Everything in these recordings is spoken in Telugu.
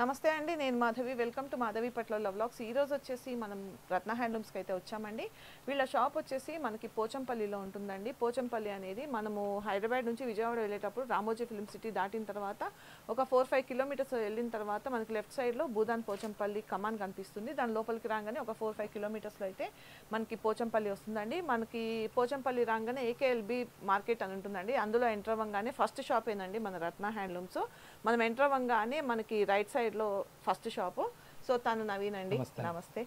నమస్తే అండి, నేను మాధవి. వెల్కమ్ టు మాధవి పట్ల వ్లాగ్స్. ఈ రోజు వచ్చేసి మనం రత్న హ్యాండ్లూమ్స్కి అయితే వచ్చామండి. వీళ్ళ షాప్ వచ్చేసి మనకి పోచంపల్లిలో ఉంటుందండి. పోచంపల్లి అనేది మనము హైదరాబాద్ నుంచి విజయవాడ వెళ్ళేటప్పుడు రామోజీ ఫిల్మ్ సిటీ దాటిన తర్వాత ఒక 4-5 కిలోమీటర్స్ వెళ్ళిన తర్వాత మనకి లెఫ్ట్ సైడ్లో భూదాన్ పోచంపల్లి కమాన్ కనిపిస్తుంది. దాని లోపలికి రాగానే ఒక 4-5 కిలోమీటర్స్లో అయితే మనకి పోచంపల్లి వస్తుందండి. మనకి పోచంపల్లి రాగానే ఏకేఎల్బి మార్కెట్ అని ఉంటుందండి. అందులో ఎంటర్ అవ్వగానే ఫస్ట్ షాప్ ఏనండి మన రత్న హ్యాండ్లూమ్స్. మనం ఎంటర్ అవ్వగానే మనకి రైట్ సైడ్లో ఫస్ట్ షాపు. సో తను నవీన్ అండి. నమస్తే.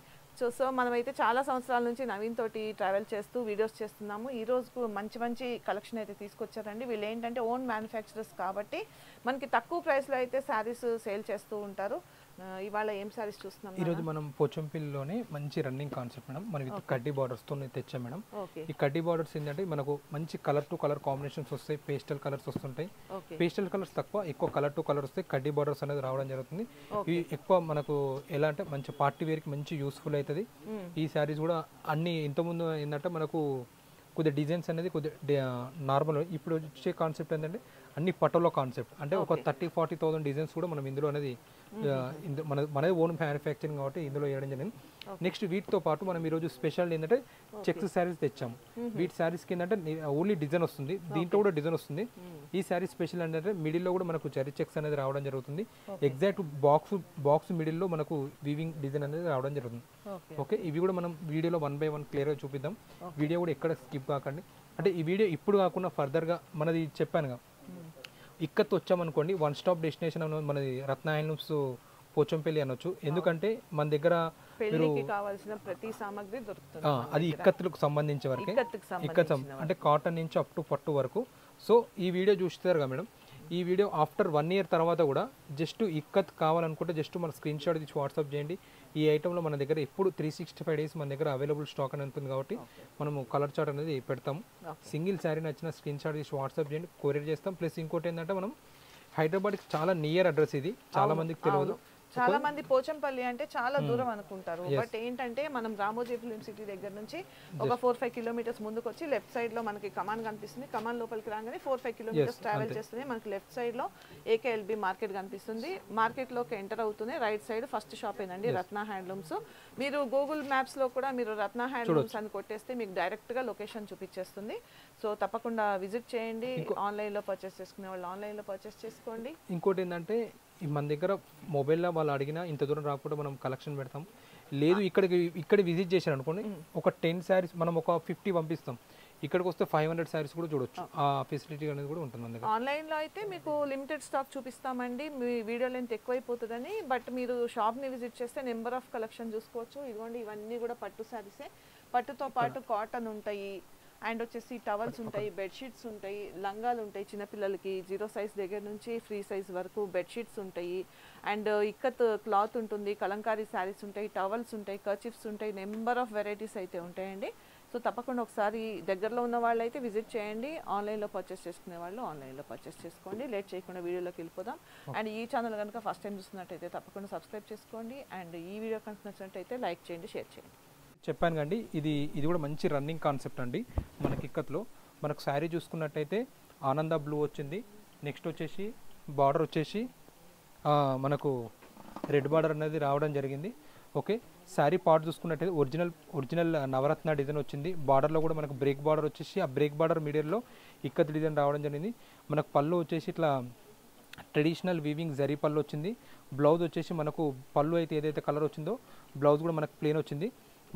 సో మనమైతే చాలా సంవత్సరాల నుంచి నవీన్ తోటి ట్రావెల్ చేస్తూ వీడియోస్ చేస్తున్నాము. ఈ రోజు మంచి మంచి కలెక్షన్ అయితే తీసుకొచ్చారండి. వీళ్ళు ఏంటంటే ఓన్ మ్యానుఫ్యాక్చరర్స్ కాబట్టి మనకి తక్కువ ప్రైస్లో అయితే శారీస్ సేల్ చేస్తూ ఉంటారు. ఇవాళ ఏం శారీస్ చూస్తున్నాం? ఈరోజు మనం పోచంపల్లిలోనే మంచి రన్నింగ్ కాన్సెప్ట్ మేడం. మనం విత్ కడ్డీ బార్డర్స్తో తెచ్చాం మేడం. ఈ కడ్డీ బార్డర్స్ ఏంటంటే మనకు మంచి కలర్ టు కలర్ కాంబినేషన్స్ వస్తాయి. పేస్టల్ కలర్స్ వస్తుంటాయి. పేస్టల్ కలర్స్ తక్కువ, ఎక్కువ కలర్ టు కలర్ వస్తాయి. కడ్డీ బార్డర్స్ అనేది రావడం జరుగుతుంది. ఇవి ఎక్కువ మనకు ఎలా అంటే మంచి పార్టీ వేర్కి మంచి యూస్ఫుల్ అవుతుంది. ఈ శారీస్ కూడా అన్ని ఇంతకుముందు ఏంటంటే మనకు కొద్దిగా డిజైన్స్ అనేది కొద్దిగా నార్మల్. ఇప్పుడు వచ్చే కాన్సెప్ట్ ఏంటంటే అన్ని పటోలో కాన్సెప్ట్, అంటే ఒక 30-40,000 డిజైన్స్ కూడా మనం ఇందులో అనేది మనది ఓన్ మ్యానుఫ్యాక్చరింగ్ కాబట్టి ఇందులో వేయడం జరిగింది. నెక్స్ట్ వీటితో పాటు మనం ఈరోజు స్పెషల్ ఏంటంటే చెక్స్ శారీస్ తెచ్చాము. వీటి శారీస్కి ఏంటంటే ఓన్లీ డిజైన్ వస్తుంది, దీంట్లో కూడా డిజైన్ వస్తుంది. ఈ శారీ స్పెషల్ ఏంటంటే మిడిల్లో కూడా మనకు చెరీ చెక్స్ అనేది రావడం జరుగుతుంది. ఎగ్జాక్ట్ బాక్స్ మిడిల్లో మనకు వీవింగ్ డిజైన్ అనేది రావడం జరుగుతుంది. ఓకే, ఇవి కూడా మనం వీడియోలో 1 by 1 క్లియర్గా చూపిద్దాం. వీడియో కూడా ఎక్కడ స్కిప్ కాకండి. అంటే ఈ వీడియో ఇప్పుడు కాకుండా ఫర్దర్గా మనది చెప్పానుగా ఇక్కత్ వచ్చామనుకోండి, వన్ స్టాప్ డెస్టినేషన్ మనది రత్న హ్యాండ్లూమ్స్ పోచంపల్లి అనొచ్చు. ఎందుకంటే మన దగ్గర కావాల్సిన ప్రతి సామాగ్రి దొరుకుతుంది. అది ఇక్కత్తులకు సంబంధించే వరకే, ఇక్కత్ అంటే కాటన్ నుంచి అప్ టు పట్టు వరకు. సో ఈ వీడియో చూస్తారుగా మేడం, ఈ వీడియో ఆఫ్టర్ 1 year తర్వాత కూడా జస్ట్ ఇక్కత్ కావాలనుకుంటే జస్ట్ మన స్క్రీన్ షాట్ తీసి వాట్సాప్ చేయండి. ఈ ఐటెంలో మన దగ్గర ఎప్పుడు 365 days మన దగ్గర అవైలబుల్ స్టాక్ అని ఉంటుంది కాబట్టి మనము కలర్ చార్ట్ అనేది పెడతాము. సింగిల్ శారీ నచ్చిన స్క్రీన్ షాట్ తీసి వాట్సాప్ చేయండి, కొరియర్ చేస్తాం. ప్లస్ ఇంకోటి ఏంటంటే మనం హైదరాబాద్కి చాలా నియర్ అడ్రస్, ఇది చాలా మందికి తెలియదు. చాలా మంది పోచంపల్లి అంటే చాలా దూరం అనుకుంటారు. బట్ ఏంటంటే మనం రామోజీ ఫిల్మ్ సిటీ దగ్గర నుంచి ఒక 4-5 కిలోమీటర్స్ ముందుకు వచ్చి లెఫ్ట్ సైడ్ లో మనకి కమాన్ కనిపిస్తుంది. కమాన్ లోపలికి రాగానే 4-5 కిలోమీటర్స్ ట్రావెల్ చేస్తుంది. మనకి లెఫ్ట్ సైడ్ లో ఏకేఎల్బి మార్కెట్ కనిపిస్తుంది. మార్కెట్ లోకి ఎంటర్ అవుతూనే రైట్ సైడ్ ఫస్ట్ షాప్ ఏనండి రత్న హ్యాండ్లూమ్స్. మీరు గూగుల్ మ్యాప్స్ లో కూడా మీరు రత్న హ్యాండ్లూమ్స్ అని కొట్టేస్తే మీకు డైరెక్ట్ గా లొకేషన్ చూపించేస్తుంది. సో తప్పకుండా విజిట్ చేయండి. ఆన్లైన్ లో పర్చేస్ చేసుకునే వాళ్ళు ఆన్లైన్ లో పర్చేస్ చేసుకోండి. ఇంకోటి ఏంటంటే మన దగ్గర మొబైల్లో వాళ్ళు అడిగినా ఇంత దూరం రాకుండా మనం కలెక్షన్ పెడతాం. లేదు ఇక్కడ విజిట్ చేశారు అనుకోండి, ఒక 10 శారీస్ మనం ఒక 50 పంపిస్తాం. ఇక్కడికి వస్తే 500 శారీస్ కూడా చూడొచ్చు. ఆ ఫెసిలిటీ అనేది కూడా ఉంటుంది మన దగ్గర. ఆన్లైన్లో అయితే మీకు లిమిటెడ్ స్టాక్ చూపిస్తామండి, మీ వీడియో లెంత్ ఎక్కువైపోతుందని. బట్ మీరు షాప్ని విజిట్ చేస్తే నెంబర్ ఆఫ్ కలెక్షన్ చూసుకోవచ్చు. ఇదిగోండి, ఇవన్నీ కూడా పట్టు శారీసే. పట్టుతో పాటు కాటన్ ఉంటాయి, అండ్ వచ్చేసి టవల్స్ ఉంటాయి, బెడ్షీట్స్ ఉంటాయి, లంగాలు ఉంటాయి చిన్నపిల్లలకి 0 size దగ్గర నుంచి ఫ్రీ సైజ్ వరకు బెడ్షీట్స్ ఉంటాయి. అండ్ ఇక్కత్ క్లాత్ ఉంటుంది, కలంకారీ శారీస్ ఉంటాయి, టవల్స్ ఉంటాయి, కర్చిఫ్స్ ఉంటాయి. నెంబర్ ఆఫ్ వెరైటీస్ అయితే ఉంటాయండి. సో తప్పకుండా ఒకసారి దగ్గరలో ఉన్న వాళ్ళు అయితే విజిట్ చేయండి. ఆన్లైన్లో పర్చేస్ చేసుకునే వాళ్ళు ఆన్లైన్లో పర్చేస్ చేసుకోండి. లేట్ చేయకుండా వీడియోలోకి వెళ్ళిపోదాం. అండ్ ఈ ఛానల్ కనుక ఫస్ట్ టైం చూస్తున్నట్టయితే తప్పకుండా సబ్స్క్రైబ్ చేసుకోండి. అండ్ ఈ వీడియో కనుక నచ్చినట్టయితే లైక్ చేయండి, షేర్ చేయండి. చెప్పాను కండి, ఇది కూడా మంచి రన్నింగ్ కాన్సెప్ట్ అండి. మనకి ఇక్కత్లో మనకు శారీ చూసుకున్నట్టయితే ఆనంద బ్లూ వచ్చింది. నెక్స్ట్ వచ్చేసి బార్డర్ వచ్చేసి మనకు రెడ్ బార్డర్ అనేది రావడం జరిగింది. ఓకే, శారీ పార్ట్ చూసుకున్నట్టయితే ఒరిజినల్ నవరత్న డిజైన్ వచ్చింది. బార్డర్లో కూడా మనకు బ్రేక్ బార్డర్ వచ్చేసి ఆ బ్రేక్ బార్డర్ మీడియంలో ఇక్కత్ డిజైన్ రావడం జరిగింది. మనకు పళ్ళు వచ్చేసి ఇట్లా ట్రెడిషనల్ వీవింగ్ జరీ పళ్ళు వచ్చింది. బ్లౌజ్ వచ్చేసి మనకు పళ్ళు అయితే ఏదైతే కలర్ వచ్చిందో బ్లౌజ్ కూడా మనకు ప్లెయిన్ వచ్చింది.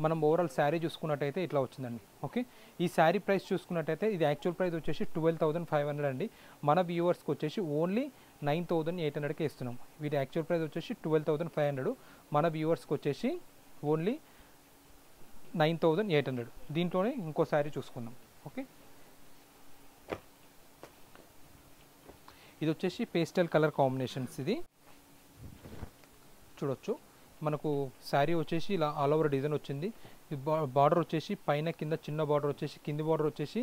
మనం ఓవరాల్ శారీ చూసుకున్నట్టయితే ఇట్లా వచ్చిందండి. ఓకే, ఈ శారీ ప్రైస్ చూసుకున్నట్టయితే ఇది యాక్చువల్ ప్రైస్ వచ్చేసి 12,500 అండి. మన వ్యూవర్స్కి వచ్చేసి ఓన్లీ 9,800కే ఇస్తున్నాం. వీటి యాక్చువల్ ప్రైస్ వచ్చేసి 12,500, మన వ్యూవర్స్కి వచ్చేసి ఓన్లీ 9,800. దీంట్లోనే ఇంకో శారీ చూసుకుందాం. ఓకే, ఇది వచ్చేసి పేస్టల్ కలర్ కాంబినేషన్స్. ఇది చూడొచ్చు, మనకు శారీ వచ్చేసి ఇలా ఆల్ ఓవర్ డిజైన్ వచ్చింది. బార్డర్ వచ్చేసి పైన కింద చిన్న బార్డర్ వచ్చేసి, కింది బార్డర్ వచ్చేసి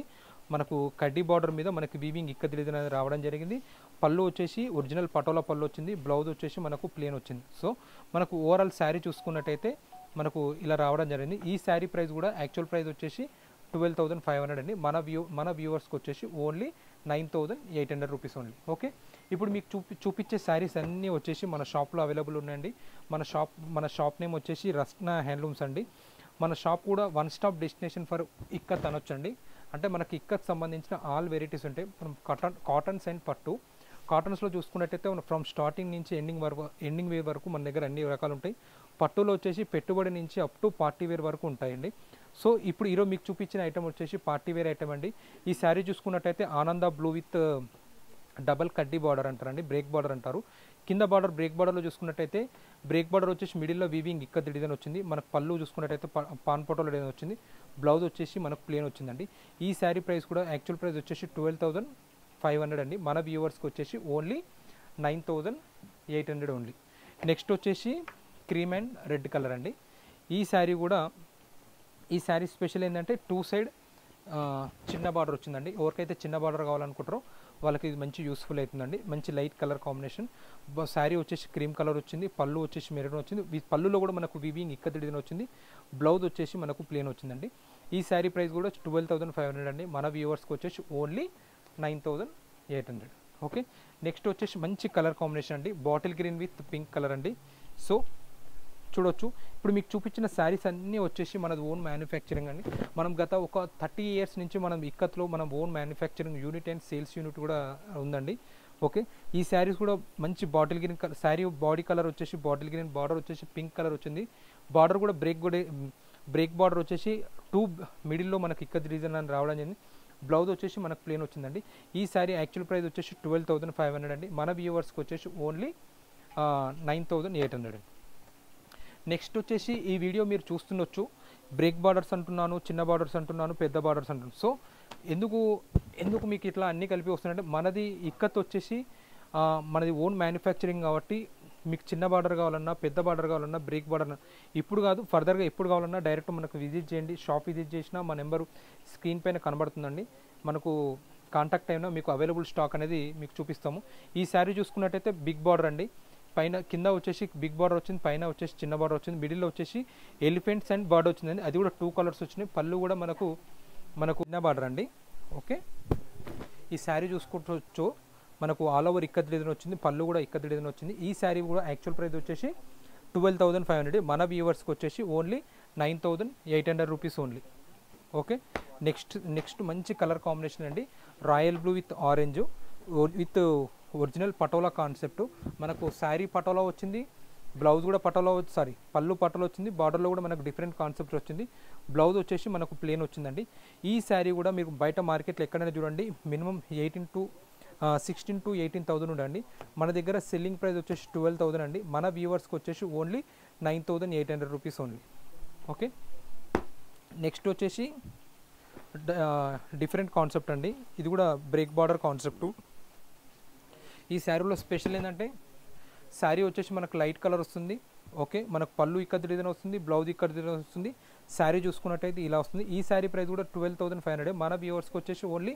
మనకు కడ్డీ బార్డర్ మీద మనకి వీవింగ్ ఇక్కత్ డిజైన్ అనేది రావడం జరిగింది. పళ్ళు వచ్చేసి ఒరిజినల్ పటోలా పళ్ళు వచ్చింది. బ్లౌజ్ వచ్చేసి మనకు ప్లేన్ వచ్చింది. సో మనకు ఓవరాల్ శారీ చూసుకున్నట్టయితే మనకు ఇలా రావడం జరిగింది. ఈ శారీ ప్రైస్ కూడా యాక్చువల్ ప్రైస్ వచ్చేసి 12,500 అండి. మన వ్యూవర్స్కి వచ్చేసి ఓన్లీ 9,800 రూపీస్ ఓన్లీ. ఓకే, ఇప్పుడు మీకు చూపించే శారీస్ అన్నీ వచ్చేసి మన షాప్లో అవైలబుల్ ఉన్నాయండి. మన షాప్ నేమ్ వచ్చేసి రత్న హ్యాండ్లూమ్స్ అండి. మన షాప్ కూడా one stop destination for ikat అనొచ్చండి. అంటే మనకి ఇక్కత్ సంబంధించిన ఆల్ వెరైటీస్ ఉంటాయి. మనం కాటన్స్ అండ్ పట్టు. కాటన్స్లో చూసుకున్నట్టయితే ఫ్రమ్ స్టార్టింగ్ నుంచి ఎండింగ్ వేర్ వరకు మన దగ్గర అన్ని రకాలు ఉంటాయి. పట్టులో వచ్చేసి పెట్టుబడి నుంచి అప్ టు పార్టీ వేర్ వరకు ఉంటాయండి. సో ఇప్పుడు ఈరోజు మీకు చూపించిన ఐటమ్ వచ్చేసి పార్టీ వేర్ ఐటమ్ అండి. ఈ శారీ చూసుకున్నట్టయితే ఆనంద బ్లూ విత్ డబల్ కడ్డీ బార్డర్ అంటారండి, బ్రేక్ బార్డర్ అంటారు. కింద బార్డర్ బ్రేక్ బార్డర్లో చూసుకున్నట్టయితే బ్రేక్ బార్డర్ వచ్చేసి మిడిల్లో వీవింగ్ ఇక్కత్ డిజైన్ వచ్చింది. మనకు పళ్ళు చూసుకున్నట్టయితే పాన్ ఫోటోలో డిజైన్ వచ్చింది. బ్లౌజ్ వచ్చేసి మనకు ప్లేన్ వచ్చిందండి. ఈ శారీ ప్రైస్ కూడా యాక్చువల్ ప్రైస్ వచ్చేసి 12,500 అండి. మన వ్యూవర్స్కి వచ్చేసి ఓన్లీ 9,800 ఓన్లీ. నెక్స్ట్ వచ్చేసి క్రీమ్ అండ్ రెడ్ కలర్ అండి. ఈ శారీ స్పెషల్ ఏంటంటే 2 సైడ్ చిన్న బార్డర్ వచ్చిందండి. ఎవరికైతే చిన్న బార్డర్ కావాలనుకుంటారో వాళ్ళకి ఇది మంచి యూస్ఫుల్ అవుతుందండి. మంచి లైట్ కలర్ కాంబినేషన్. శారీ వచ్చేసి క్రీమ్ కలర్ వచ్చింది. పళ్ళు వచ్చేసి మెరూన్ వచ్చింది. పళ్ళులో కూడా మనకు వీవింగ్ ఇక్కత్ డిజైన్ వచ్చింది. బ్లౌజ్ వచ్చేసి మనకు ప్లేన్ వచ్చిందండి. ఈ శారీ ప్రైస్ కూడా 12,500 అండి. మన వ్యూవర్స్కి వచ్చేసి ఓన్లీ 9,800. ఓకే, నెక్స్ట్ వచ్చేసి మంచి కలర్ కాంబినేషన్ అండి. Bottle green with pink colour అండి. సో చూడొచ్చు, ఇప్పుడు మీకు చూపించిన శారీస్ అన్నీ వచ్చేసి మనది ఓన్ మ్యానుఫ్యాక్చరింగ్ అండి. మనం గత ఒక 30 ఇయర్స్ నుంచి మనం ఇక్కత్లో మనం own manufacturing unit and sales unit కూడా ఉందండి. ఓకే, ఈ శారీస్ కూడా మంచి bottle green colour sari. Body colour వచ్చేసి బాటిల్ గ్రీన్, బార్డర్ వచ్చేసి పింక్ కలర్ వచ్చింది. బార్డర్ కూడా బ్రేక్ బార్డర్ వచ్చేసి 2 మిడిల్లో మనకి ఇక్కత్ డిజైన్ అని రావడం జరిగింది. బ్లౌజ్ వచ్చేసి మనకు ప్లేన్ వచ్చిందండి. ఈ శారీ యాక్చువల్ ప్రైస్ వచ్చేసి 12,500 అండి. మన వ్యూవర్స్కి వచ్చేసి ఓన్లీ 9,800 అండి. నెక్స్ట్ వచ్చేసి ఈ వీడియో మీరు చూస్తుండొచ్చు, బ్రేక్ బార్డర్స్ అంటున్నాను, చిన్న బార్డర్స్ అంటున్నాను, పెద్ద బార్డర్స్ అంటున్నాను. సో ఎందుకు మీకు ఇట్లా అన్నీ కలిపి వస్తున్నాయంటే మనది ఇక్కత్ వచ్చేసి మనది ఓన్ మ్యానుఫ్యాక్చరింగ్ కాబట్టి మీకు చిన్న బార్డర్ కావాలన్నా, పెద్ద బార్డర్ కావాలన్నా, బ్రేక్ బార్డర్ ఇప్పుడు కాదు ఫర్దర్గా ఎప్పుడు కావాలన్నా డైరెక్ట్ మనకు విజిట్ చేయండి. షాప్ విజిట్ చేసినా మా నెంబరు స్క్రీన్ పైన కనబడుతుందండి. మనకు కాంటాక్ట్ అయినా మీకు అవైలబుల్ స్టాక్ అనేది మీకు చూపిస్తాము. ఈ శారీ చూసుకున్నట్టయితే బిగ్ బార్డర్ అండి. కింద వచ్చేసి బిగ్ బార్డర్ వచ్చింది, పైన వచ్చేసి చిన్న బార్డర్ వచ్చింది, మిడిల్లో వచ్చేసి ఎలిఫెంట్స్ అండ్ బార్డర్ వచ్చిందండి. అది కూడా 2 కలర్స్ వచ్చినాయి. పళ్ళు కూడా మనకు చిన్న బార్డర్ అండి. ఓకే, ఈ శారీ చూసుకోవచ్చు మనకు ఆల్ ఓవర్ ఇక్కత్ డిజైన్ వచ్చింది. పళ్ళు కూడా ఇక్కత్ డిజైన్ వచ్చింది. ఈ శారీ కూడా యాక్చువల్ ప్రైస్ వచ్చేసి 12,500. మన వ్యూవర్స్కి వచ్చేసి only 9,800 rupees only. Okay, next మంచి కలర్ కాంబినేషన్ అండి. Royal blue with orange with original patola concept. మనకు శారీ పటోలా వచ్చింది, బ్లౌజ్ కూడా పళ్ళు పటోలా వచ్చింది. బార్డర్లో కూడా మనకు డిఫరెంట్ కాన్సెప్ట్ వచ్చింది. బ్లౌజ్ వచ్చేసి మనకు ప్లేన్ వచ్చిందండి. ఈ శారీ కూడా మీరు బయట మార్కెట్లో ఎక్కడైనా చూడండి మినిమం 16,000 to 18,000 ఉండండి. మన దగ్గర సెల్లింగ్ ప్రైస్ వచ్చేసి 12,000 అండి. మన వ్యూవర్స్కి వచ్చేసి only 9,800 rupees only. Okay, next వచ్చేసి డిఫరెంట్ కాన్సెప్ట్ అండి. ఇది కూడా బ్రేక్ బార్డర్ కాన్సెప్టు. ఈ శారీలో స్పెషల్ ఏంటంటే శారీ వచ్చేసి మనకు లైట్ కలర్ వస్తుంది. ఓకే, మనకు పళ్ళు ఇక్కత్ డిజైన్ వస్తుంది, బ్లౌజ్ ఇక్కత్ డిజైన్ వస్తుంది. శారీ చూసుకున్నట్టయితే ఇలా వస్తుంది. ఈ శారీ ప్రైస్ కూడా 12,500. మన వ్యూవర్స్కి వచ్చేసి only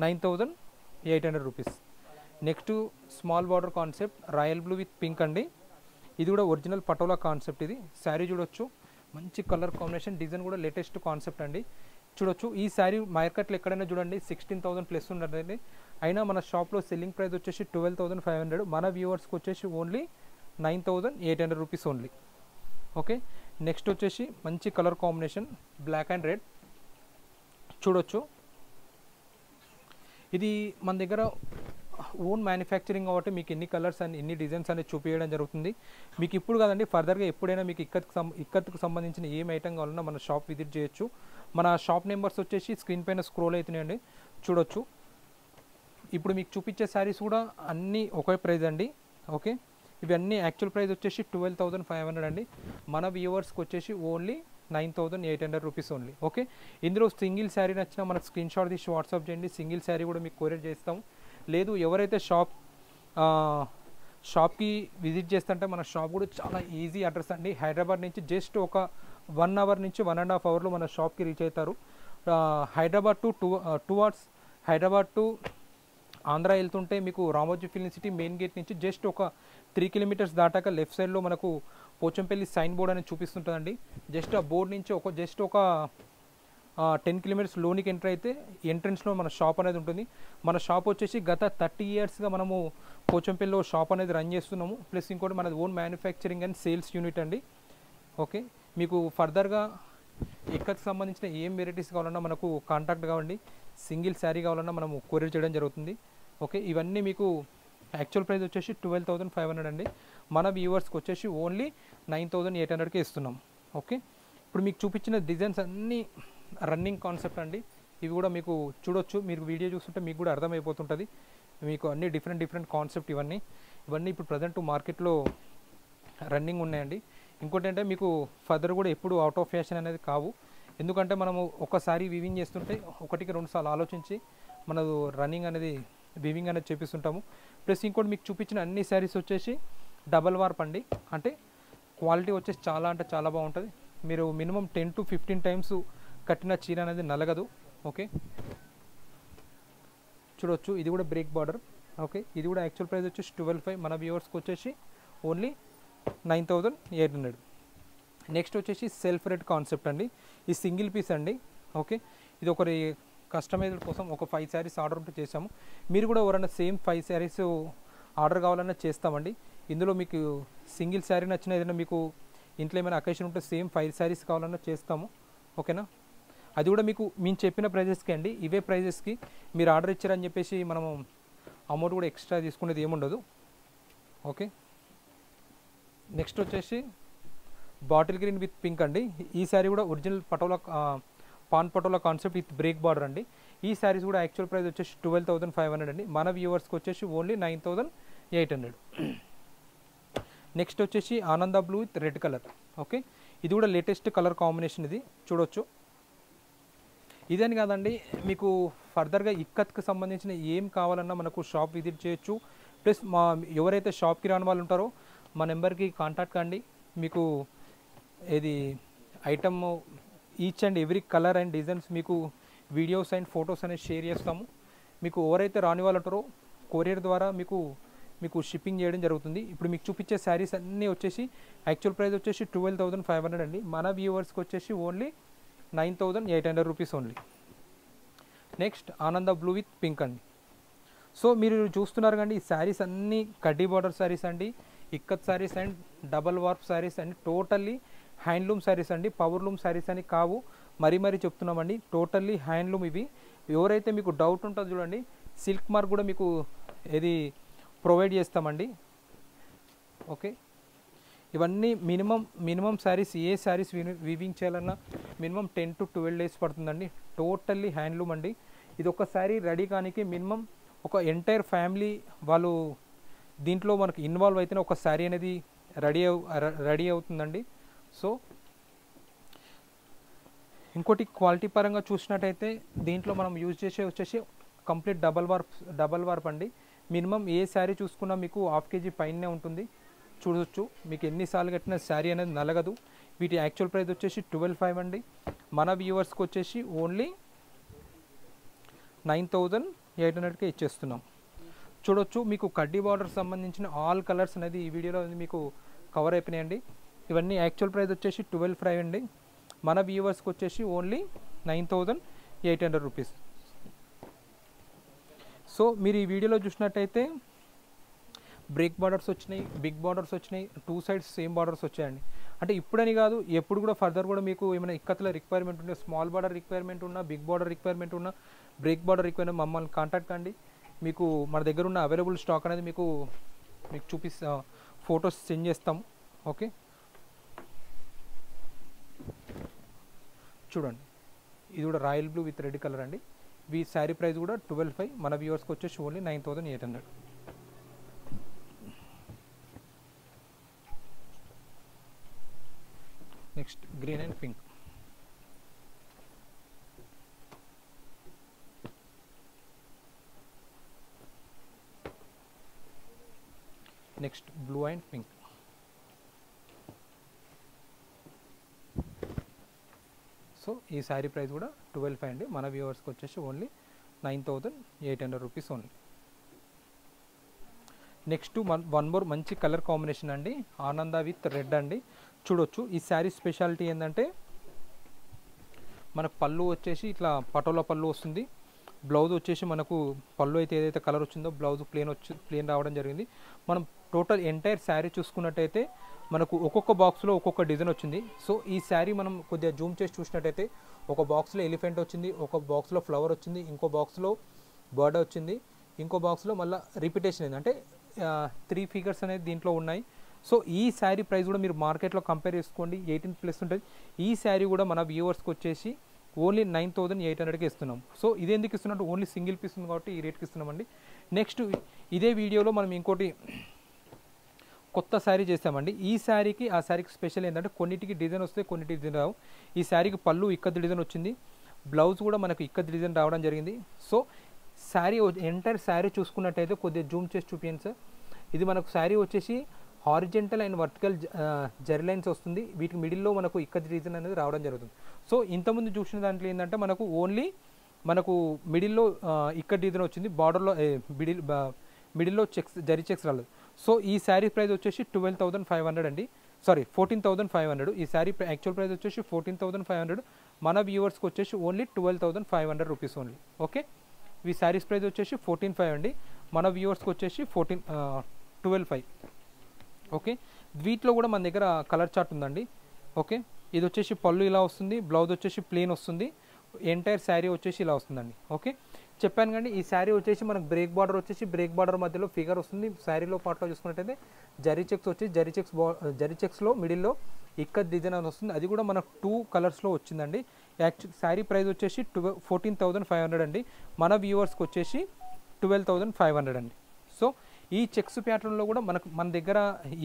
9,800 rupees. Next small border concept royal blue with pink అండి. ఇది కూడా ఒరిజినల్ పటోలా కాన్సెప్ట్. ఇది శారీ చూడొచ్చు, మంచి కలర్ కాంబినేషన్, డిజైన్ కూడా లేటెస్ట్ కాన్సెప్ట్ అండి. చూడొచ్చు, ఈ శారీ మార్కెట్లో ఎక్కడైనా చూడండి 16,000 ప్లస్ ఉండదండి. అయినా మన షాప్లో సెల్లింగ్ ప్రైస్ వచ్చేసి 12,500. మన వ్యూవర్స్కి వచ్చేసి only 9,800 rupees only. Okay, next వచ్చేసి మంచి colour combination black and red. చూడొచ్చు, ఇది మన దగ్గర ఓన్ మ్యానుఫ్యాక్చరింగ్ కాబట్టి మీకు ఎన్ని కలర్స్ అండ్ ఎన్ని డిజైన్స్ అనేది చూపించడం జరుగుతుంది. మీకు ఇప్పుడు కాదండి ఫర్దర్గా ఎప్పుడైనా మీకు ఇక్కత్కు సంబంధించిన ఏం ఐటమ్ కావాలన్నా మన షాప్ విజిట్ చేయొచ్చు. మన షాప్ నెంబర్స్ వచ్చేసి స్క్రీన్ పైన స్క్రోల్ అవుతున్నాయండి, చూడొచ్చు. ఇప్పుడు మీకు చూపించే శారీస్ కూడా అన్నీ ఒకే ప్రైస్ అండి. ఓకే, ఇవన్నీ యాక్చువల్ ప్రైస్ వచ్చేసి 12,500 అండి. మన వ్యూవర్స్కి వచ్చేసి ఓన్లీ 9,800 రూపీస్ ఓన్లీ. ఓకే, ఇందులో సింగిల్ శారీ నచ్చినా మనకు స్క్రీన్ షాట్ తీసి వాట్సాప్ చేయండి. సింగిల్ శారీ కూడా మీకు కొరియర్ చేస్తాం. లేదు ఎవరైతే షాప్కి విజిట్ చేస్తుంటే మన షాప్ కూడా చాలా ఈజీ అడ్రస్ అండి. హైదరాబాద్ నుంచి జస్ట్ ఒక 1 అవర్ నుంచి 1.5 అవర్లో మన షాప్కి రీచ్ అవుతారు. Hyderabad to 2 hours, Hyderabad to Andhra వెళ్తుంటే మీకు Ramoji film city main gate నుంచి జస్ట్ ఒక 3 కిలోమీటర్స్ దాటాక లెఫ్ట్ సైడ్లో మనకు పోచంపల్లి సైన్ బోర్డ్ అనేది చూపిస్తుంటుందండి. జస్ట్ ఆ బోర్డ్ నుంచి జస్ట్ ఒక 10 కిలోమీటర్స్ లోనికి ఎంటర్ అయితే ఎంట్రన్స్లో మన షాప్ అనేది ఉంటుంది. మన షాప్ వచ్చేసి గత 30 ఇయర్స్గా మనము పోచంపల్లిలో షాప్ అనేది రన్ చేస్తున్నాము. ప్లస్ ఇంకోటి మనది own manufacturing and sales unit అండి. ఓకే, మీకు ఫర్దర్గా ఇక్కడికి సంబంధించిన ఏం వెరైటీస్ కావాలన్నా మనకు కాంటాక్ట్ కావండి. సింగిల్ శారీ కావాలన్నా మనము కొరియర్ చేయడం జరుగుతుంది. ఓకే, ఇవన్నీ మీకు యాక్చువల్ ప్రైస్ వచ్చేసి 12,500 అండి. మన వ్యూవర్స్కి వచ్చేసి ఓన్లీ 9,800కి ఇస్తున్నాం. ఓకే, ఇప్పుడు మీకు చూపించిన డిజైన్స్ అన్నీ రన్నింగ్ కాన్సెప్ట్ అండి. ఇవి కూడా మీకు చూడొచ్చు, మీరు వీడియో చూస్తుంటే మీకు కూడా అర్థమైపోతుంటుంది. మీకు అన్ని డిఫరెంట్ కాన్సెప్ట్ ఇవన్నీ ఇప్పుడు ప్రజెంట్ మార్కెట్లో రన్నింగ్ ఉన్నాయండి. ఇంకోటి అంటే మీకు ఫర్దర్ కూడా ఎప్పుడు అవుట్ ఆఫ్ ఫ్యాషన్ అనేది కావు. ఎందుకంటే మనము ఒకసారి వివింగ్ చేస్తుంటే 1-2 సార్లు ఆలోచించి మనకు రన్నింగ్ అనేది వివింగ్ అనేది చేపిస్తుంటాము. ప్లస్ ఇంకోటి మీకు చూపించిన అన్ని శారీస్ వచ్చేసి డబల్ వార్ప్ అండి. అంటే క్వాలిటీ వచ్చేసి చాలా అంటే చాలా బాగుంటుంది. మీరు మినిమం 10 to 15 టైమ్స్ కట్టిన చీర అనేది నలగదు. ఓకే, చూడొచ్చు, ఇది కూడా బ్రేక్ బార్డర్. ఓకే, ఇది కూడా యాక్చువల్ ప్రైస్ వచ్చేసి 12,500. మన వ్యూవర్స్కి వచ్చేసి ఓన్లీ 9,800. నెక్స్ట్ వచ్చేసి సెల్ఫ్ రెడ్ కాన్సెప్ట్ అండి. ఈ సింగిల్ పీస్ అండి. ఓకే, ఇది ఒకరి కస్టమైజ్డ్ కోసం ఒక 5 శారీస్ ఆర్డర్ ఉంటే చేసాము. మీరు కూడా ఎవరైనా సేమ్ 5 శారీస్ ఆర్డర్ కావాలన్నా చేస్తామండి. ఇందులో మీకు సింగిల్ శారీ నచ్చిన ఏదైనా మీకు ఇంట్లో ఏమైనా అకేషన్ ఉంటే సేమ్ 5 శారీస్ కావాలన్నా చేస్తాము. ఓకేనా, అది కూడా మీకు మేము చెప్పిన ప్రైజెస్కి అండి. ఇవే ప్రైజెస్కి మీరు ఆర్డర్ ఇచ్చారని చెప్పేసి మనము అమౌంట్ కూడా ఎక్స్ట్రా తీసుకునేది ఏముండదు. ఓకే, నెక్స్ట్ వచ్చేసి బాటిల్ గ్రీన్ విత్ పింక్ అండి. ఈ శారీ కూడా original patola pan patola concept with break border అండి. ఈ శారీస్ కూడా యాక్చువల్ ప్రైస్ వచ్చేసి 12,500 అండి. మన వ్యూవర్స్కి వచ్చేసి ఓన్లీ 9,800. నెక్స్ట్ వచ్చేసి ఆనంద blue with red colour. Okay, ఇది కూడా లేటెస్ట్ కలర్ కాంబినేషన్. ఇది చూడొచ్చు. ఇదని కాదండి, మీకు ఫర్దర్గా ఇక్కత్కి సంబంధించిన ఏం కావాలన్నా మనకు షాప్ విజిట్ చేయొచ్చు. ప్లస్ ఎవరైతే షాప్కి రాని వాళ్ళు ఉంటారో మా నెంబర్కి కాంటాక్ట్ కండి. మీకు ఏది item each and every colour and designs మీకు వీడియోస్ అండ్ ఫొటోస్ అనేది షేర్ చేస్తాము. మీకు ఎవరైతే రాని వాళ్ళు ఉంటారో కొరియర్ ద్వారా మీకు షిప్పింగ్ చేయడం జరుగుతుంది. ఇప్పుడు మీకు చూపించే శారీస్ అన్నీ వచ్చేసి యాక్చువల్ ప్రైస్ వచ్చేసి 12,500 అండి. మన వ్యూవర్స్కి వచ్చేసి ఓన్లీ 9,800 రూపీస్ ఓన్లీ. నెక్స్ట్ ఆనంద బ్లూ విత్ పింక్ అండి. సో మీరు చూస్తున్నారు కండి, ఈ శారీస్ అన్నీ కడ్డీ బార్డర్ శారీస్ అండి, ikat saris and double warp saris అండి. టోటల్లీ హ్యాండ్లూమ్ శారీస్ అండి, పవర్లూమ్ శారీస్ అని కావు. మరీ చెప్తున్నామండి, టోటల్లీ హ్యాండ్లూమ్ ఇవి. ఎవరైతే మీకు డౌట్ ఉంటుందో చూడండి, సిల్క్ మార్క్ కూడా మీకు ఇది ప్రొవైడ్ చేస్తామండి. ఓకే, ఇవన్నీ మినిమం శారీస్, ఏ శారీస్ వీవింగ్ చేయాలన్నా మినిమం 10 to 12 days పడుతుందండి. టోటల్లీ హ్యాండ్లూమ్ అండి. ఇది ఒక శారీ రెడీ కానికి మినిమం ఒక ఎంటైర్ ఫ్యామిలీ వాళ్ళు దీంట్లో మనకు ఇన్వాల్వ్ అయితేనే ఒక శారీ అనేది రెడీ అవుతుందండి. సో ఇంకోటి క్వాలిటీ పరంగా చూసినట్టయితే దీంట్లో మనం యూజ్ చేసే వచ్చేసి కంప్లీట్ డబల్ వార్ప్ అండి. మినిమం ఏ శారీ చూసుకున్నా మీకు 1/2 kg పైనే ఉంటుంది. చూడొచ్చు, మీకు ఎన్నిసార్లు కట్టిన శారీ అనేది నలగదు. వీటి యాక్చువల్ ప్రైస్ వచ్చేసి 12,500 అండి. మన వ్యూవర్స్కి వచ్చేసి ఓన్లీ 9,800కే ఇచ్చేస్తున్నాం. చూడొచ్చు, మీకు కడ్డీ బార్డర్ సంబంధించిన ఆల్ కలర్స్ అనేది ఈ వీడియోలో మీకు కవర్ అయిపోయినాయండి. ఇవన్నీ యాక్చువల్ ప్రైస్ వచ్చేసి 12,500 అండి. మన వ్యూవర్స్కి వచ్చేసి ఓన్లీ 9,800 రూపీస్. సో మీరు ఈ వీడియోలో చూసినట్టయితే బ్రేక్ బార్డర్స్ వచ్చినాయి, బిగ్ బార్డర్స్ వచ్చినాయి, 2 sides సేమ్ బార్డర్స్ వచ్చాయండి. అంటే ఇప్పుడని కాదు, ఎప్పుడు కూడా ఫర్దర్ కూడా మీకు ఏమైనా ఇక్కత్తుల రిక్వైర్మెంట్ ఉంటే, స్మాల్ బార్డర్ రిక్వైర్మెంట్ ఉన్నా, బిగ్ బార్డర్ రిక్వైర్మెంట్ ఉన్నా, బ్రేక్ బార్డర్ రిక్వైర్మెంట్ మమ్మల్ని కాంటాక్ట్ కండి. మీకు మన దగ్గర ఉన్న అవైలబుల్ స్టాక్ అనేది మీకు ఫొటోస్ సెండ్ చేస్తాము. ఓకే, చూడండి, ఇది కూడా royal blue with red colour అండి. ఈ శారీ ప్రైస్ కూడా 12,500. మన వ్యూవర్స్కి వచ్చేసి only 9,800. Next green and pink. Next blue and pink. So ఈ శారీ ప్రైస్ కూడా 12,500 అండి. మన వ్యూవర్స్కి వచ్చేసి only 9,800 rupees only. Next one more మంచి కలర్ కాంబినేషన్ అండి, ఆనంద విత్ రెడ్ అండి. చూడొచ్చు, ఈ శారీ స్పెషాలిటీ ఏంటంటే మనకు పళ్ళు వచ్చేసి ఇట్లా పటోలా పళ్ళు వస్తుంది. బ్లౌజ్ వచ్చేసి మనకు పళ్ళు అయితే ఏదైతే కలర్ వచ్చిందో బ్లౌజ్ ప్లేన్ రావడం జరిగింది. మనం టోటల్ ఎంటైర్ శారీ చూసుకున్నట్టయితే మనకు ఒక్కొక్క బాక్స్లో ఒక్కొక్క డిజైన్ వచ్చింది. సో ఈ శారీ మనం కొద్దిగా జూమ్ చేసి చూసినట్టయితే ఒక బాక్స్లో ఎలిఫెంట్ వచ్చింది, ఒక బాక్స్లో ఫ్లవర్ వచ్చింది, ఇంకో బాక్స్లో బర్డ్ వచ్చింది, ఇంకో బాక్స్లో మళ్ళీ రిపిటేషన్ అయింది, అంటే 3 ఫిగర్స్ అనేది దీంట్లో ఉన్నాయి. సో ఈ శారీ ప్రైస్ కూడా మీరు మార్కెట్లో కంపేర్ చేసుకోండి, 18+ ఉంటుంది. ఈ శారీ కూడా మన వ్యూవర్స్కి వచ్చేసి ఓన్లీ 9,800కి ఇస్తున్నాం. సో ఇది ఎందుకు ఇస్తున్నట్టు ఓన్లీ సింగిల్ పీస్ ఉంది కాబట్టి ఈ రేట్కి ఇస్తున్నామండి. నెక్స్ట్ ఇదే వీడియోలో మనం ఇంకోటి కొత్త శారీ చేస్తామండి. ఈ శారీకి ఆ శారీకి స్పెషల్ ఏంటంటే కొన్నిటికి డిజైన్ వస్తే కొన్నిటికి డిజైన్ రావు. ఈ శారీకి పళ్ళు ఇక్కత్ డిజైన్ వచ్చింది, బ్లౌజ్ కూడా మనకు ఇక్కత్ డిజైన్ రావడం జరిగింది. సో శారీ ఎంటైర్ శారీ చూసుకున్నట్టయితే కొద్దిగా జూమ్ చేసి చూపించండి సార్. ఇది మనకు శారీ వచ్చేసి horizontal and vertical zari lines వస్తుంది. వీటికి మిడిల్లో మనకు ఇక్కత్ డిజైన్ అనేది రావడం జరుగుతుంది. సో ఇంతకుముందు చూసిన దాంట్లో ఏంటంటే మనకు ఓన్లీ మనకు మిడిల్లో ఇక్కత్ డిజైన్ వచ్చింది, బార్డర్లో మిడిల్లో జరీ చెక్స్ రాలేదు. సో ఈ శారీ ప్రైస్ వచ్చేసి 12,500 అండి, సారీ 14,500. ఈ శారీ యాక్చువల్ ప్రైస్ వచ్చేసి 14,500. మన వ్యూవర్స్కి వచ్చేసి ఓన్లీ 12,500 రూపీస్ ఓన్లీ. ఓకే, ఈ శారీస్ ప్రైస్ వచ్చేసి 14,500 అండి, మన వ్యూవర్స్కి వచ్చేసి 12,500. ఓకే, వీటిలో కూడా మన దగ్గర కలర్ చార్ట్ ఉందండి. ఓకే, ఇది వచ్చేసి పళ్ళు ఇలా వస్తుంది, బ్లౌజ్ వచ్చేసి ప్లెయిన్ వస్తుంది, ఎంటైర్ శారీ వచ్చేసి ఇలా వస్తుందండి. ఓకే, చెప్పాను కానీ ఈ శారీ వచ్చేసి మనకు బ్రేక్ బార్డర్ వచ్చేసి బ్రేక్ బార్డర్ మధ్యలో ఫిగర్ వస్తుంది. శారీలో పార్ట్లో చూసుకున్నట్టయితే జరీ చెక్స్ వచ్చేసి జరీ చెక్స్లో మిడిల్లో ఇక్కత్ డిజైన్ అని వస్తుంది. అది కూడా మనకు 2 కలర్స్లో వచ్చిందండి. యాక్చువల్ శారీ ప్రైస్ వచ్చేసి 14,500 అండి, మన వ్యూవర్స్కి వచ్చేసి 12,500 అండి. సో ఈ చెక్స్ ప్యాటర్న్లో కూడా మన దగ్గర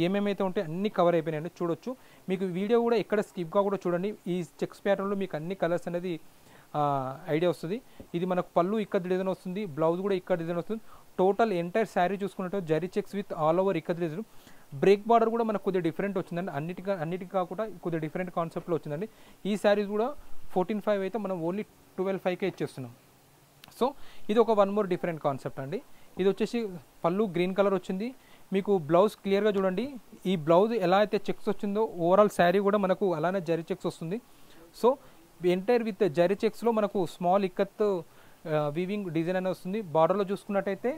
ఏమేమైతే ఉంటే అన్ని కవర్ అయిపోయినాయండి, చూడొచ్చు. మీకు వీడియో కూడా ఎక్కడ స్కిప్గా కూడా చూడండి. ఈ చెక్స్ ప్యాటర్న్లో మీకు అన్ని కలర్స్ అనేది ఐడియా వస్తుంది. ఇది మనకు పళ్ళు ఇక్కత్ డిజైన్ వస్తుంది, బ్లౌజ్ కూడా ఇక్కత్ డిజైన్ వస్తుంది. టోటల్ ఎంటైర్ శారీ చూసుకున్నట్టు zari checks with all over ikat design. Break border కూడా మనకు కొద్దిగా డిఫరెంట్ వచ్చిందండి, అన్నిటికీ కాకుండా కొద్దిగా డిఫరెంట్ కాన్సెప్ట్లో వచ్చిందండి. ఈ శారీస్ కూడా 14,500 అయితే మనం ఓన్లీ 12,500కే ఇచ్చేస్తున్నాం. సో ఇది ఒక 1 మోర్ డిఫరెంట్ కాన్సెప్ట్ అండి. ఇది వచ్చేసి పళ్ళు గ్రీన్ కలర్ వచ్చింది, మీకు బ్లౌజ్ క్లియర్గా చూడండి. ఈ బ్లౌజ్ ఎలా అయితే చెక్స్ వచ్చిందో ఓవరాల్ శారీ కూడా మనకు అలానే జరీ చెక్స్ వస్తుంది. సో ఎంటైర్ విత్ జరీ చెక్స్లో మనకు స్మాల్ ఇక్కత్ వీవింగ్ డిజైన్ అనేది వస్తుంది. బార్డర్లో చూసుకున్నట్టయితే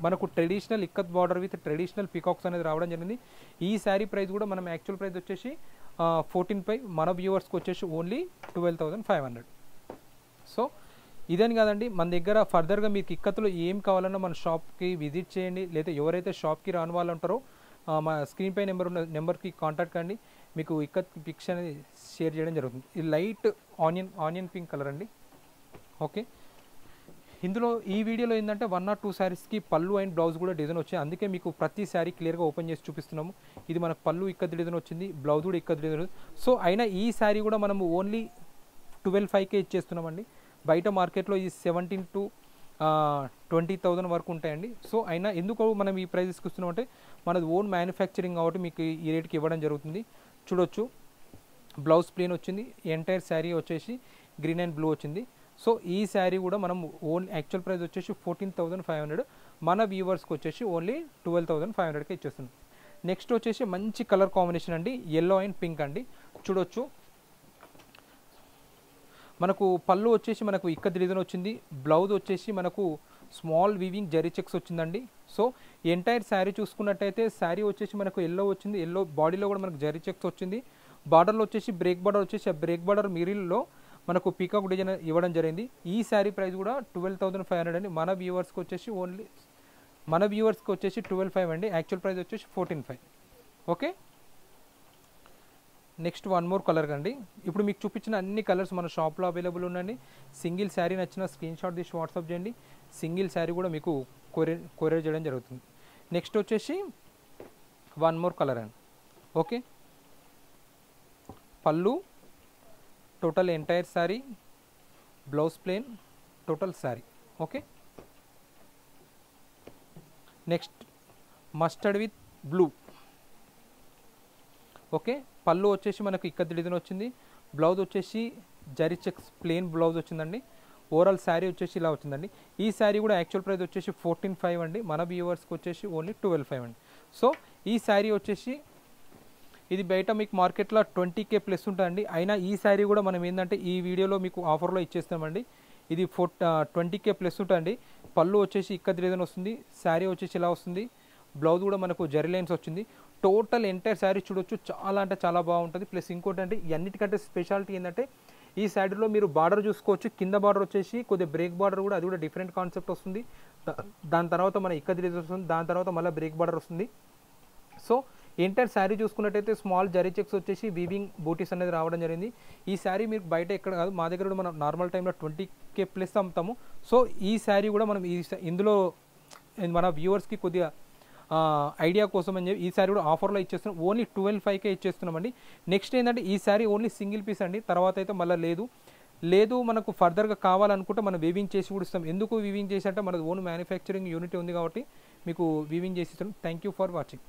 మనకు traditional ikat border with traditional peacocks అనేది రావడం జరిగింది. ఈ శారీ ప్రైస్ కూడా మనం యాక్చువల్ ప్రైస్ వచ్చేసి 14,500, మన వ్యూవర్స్కి వచ్చేసి ఓన్లీ 12,500. సో ఇదని కాదండి, మన దగ్గర ఫర్దర్గా మీకు ఇక్కత్తులో ఏం కావాలన్నా మన షాప్కి విజిట్ చేయండి, లేదా ఎవరైతే షాప్కి రాని వాళ్ళు ఉంటారో మా స్క్రీన్ పై నెంబర్కి కాంటాక్ట్ కండి, మీకు ఇక్కత్ పిక్స్ అనేది షేర్ చేయడం జరుగుతుంది. ఇది లైట్ ఆనియన్ పింక్ కలర్ అండి. ఓకే, ఇందులో ఈ వీడియోలో ఏంటంటే 1 or 2 శారీస్కి పళ్ళు అండ్ బ్లౌజ్ కూడా డిజైన్ వచ్చాయి, అందుకే మీకు ప్రతి శారీ క్లియర్గా ఓపెన్ చేసి చూపిస్తున్నాము. ఇది మనకు పళ్ళు ఇక్కత్ డిజైన్ వచ్చింది, బ్లౌజ్ కూడా ఇక్కత్ డిజైన్. సో అయినా ఈ శారీ కూడా మనము ఓన్లీ 12,500కే ఇచ్చేస్తున్నామండి. బయట మార్కెట్లో ఈ 17,000 to 20,000 వరకు ఉంటాయండి. సో అయినా ఎందుకు మనం ఈ ప్రైజెస్కి ఇస్తున్నామంటే మనది ఓన్ మ్యానుఫ్యాక్చరింగ్ కాబట్టి మీకు ఈ రేట్కి ఇవ్వడం జరుగుతుంది. చూడొచ్చు, బ్లౌజ్ ప్లెయిన్ వచ్చింది, ఎంటైర్ శారీ వచ్చేసి గ్రీన్ అండ్ బ్లూ వచ్చింది. సో ఈ శారీ కూడా మనం ఓన్ యాక్చువల్ ప్రైస్ వచ్చేసి 14,500, మన వ్యూవర్స్కి వచ్చేసి ఓన్లీ 12,500కే ఇచ్చేస్తున్నాం. నెక్స్ట్ వచ్చేసి మంచి కలర్ కాంబినేషన్ అండి, ఎల్లో అండ్ పింక్ అండి. చూడొచ్చు, మనకు పళ్ళు వచ్చేసి మనకు ఇక్కత్ డిజైన్ వచ్చింది, బ్లౌజ్ వచ్చేసి మనకు స్మాల్ వీవింగ్ జరీ చెక్స్ వచ్చిందండి. సో ఎంటైర్ శారీ చూసుకున్నట్టయితే శారీ వచ్చేసి మనకు ఎల్లో వచ్చింది, ఎల్లో బాడీలో కూడా మనకు జరీ చెక్స్ వచ్చింది. బార్డర్లో వచ్చేసి బ్రేక్ బార్డర్ వచ్చేసి ఆ బ్రేక్ బార్డర్ మిడిల్లో మనకు పీకాక్ డిజైన్ ఇవ్వడం జరిగింది. ఈ శారీ ప్రైస్ కూడా 12,500 అండి, మన వ్యూవర్స్కి వచ్చేసి 12,500 అండి. యాక్చువల్ ప్రైస్ వచ్చేసి 14,500. ఓకే, నెక్స్ట్ 1 మోర్ కలర్ అండి. ఇప్పుడు మీకు చూపించిన అన్ని కలర్స్ మన షాప్లో అవైలబుల్ ఉన్నాయండి. సింగిల్ శారీ నచ్చిన స్క్రీన్ షాట్ తీసి వాట్సాప్ చేయండి, సింగిల్ శారీ కూడా మీకు కొరియర్ చేయడం జరుగుతుంది. నెక్స్ట్ వచ్చేసి 1 మోర్ కలర్ అండి. ఓకే, పళ్ళు total entire sari, blouse plain, total sari. Okay, next mustard with blue. Okay, పళ్ళు వచ్చేసి మనకు ఇక్కత్ డిజైన్ వచ్చింది, బ్లౌజ్ వచ్చేసి జరీ చెక్స్ ప్లెయిన్ బ్లౌజ్ వచ్చిందండి. ఓవరాల్ శారీ వచ్చేసి ఇలా వచ్చిందండి. ఈ శారీ కూడా యాక్చువల్ ప్రైస్ వచ్చేసి 14,500 అండి, మన వ్యూవర్స్కి వచ్చేసి ఓన్లీ 12,500 అండి. సో ఈ శారీ వచ్చేసి ఇది బయట మీకు మార్కెట్లో 20K ప్లస్ ఉంటుందండి. అయినా ఈ శారీ కూడా మనం ఏంటంటే ఈ వీడియోలో మీకు ఆఫర్లో ఇచ్చేస్తామండి. ఇది 20K ప్లస్ ఉంటుంది. పళ్ళు వచ్చేసి ఇక్కత్ రీజన్ వస్తుంది, శారీ వచ్చేసి ఇలా వస్తుంది, బ్లౌజ్ కూడా మనకు జరీ లైన్స్ వచ్చింది. టోటల్ ఎంటైర్ శారీ చూడొచ్చు, చాలా అంటే చాలా బాగుంటుంది. ప్లస్ ఇంకోటి అంటే అన్నిటికంటే స్పెషాలిటీ ఏంటంటే ఈ శారీలో మీరు బార్డర్ చూసుకోవచ్చు. కింద బార్డర్ వచ్చేసి కొద్దిగా బ్రేక్ బార్డర్ కూడా, అది కూడా డిఫరెంట్ కాన్సెప్ట్ వస్తుంది. దాని తర్వాత మన ఇక్కత్ రీజన్ వస్తుంది, దాని తర్వాత మళ్ళీ బ్రేక్ బార్డర్ వస్తుంది. సో ఎంటైర్ శారీ చూసుకున్నట్టయితే స్మాల్ జరీ చెక్స్ వచ్చేసి వీవింగ్ బూటీస్ అనేది రావడం జరిగింది. ఈ శారీ మీరు బయట ఎక్కడ కాదు, మా దగ్గర కూడా మనం నార్మల్ టైంలో 20K ప్లస్ అమ్ముతాము. సో ఈ శారీ కూడా మనం ఇందులో మన వ్యూవర్స్కి కొద్దిగా ఐడియా కోసం అని చెప్పి ఈ శారీ కూడా ఆఫర్లో ఇచ్చేస్తున్నాం. ఓన్లీ 12,500 ఇచ్చేస్తున్నామండి. నెక్స్ట్ ఏంటంటే ఈ శారీ ఓన్లీ సింగిల్ పీస్ అండి, తర్వాత అయితే మళ్ళీ లేదు మనకు ఫర్దర్గా కావాలనుకుంటే మనం వీవింగ్ చేసి కూడా ఇస్తాం. ఎందుకు వీవింగ్ చేసి అంటే మనది ఓన్ మ్యానుఫ్యాక్చరింగ్ యూనిట్ ఉంది కాబట్టి మీకు వీవింగ్ చేసి ఇస్తాం. Thank you for watching.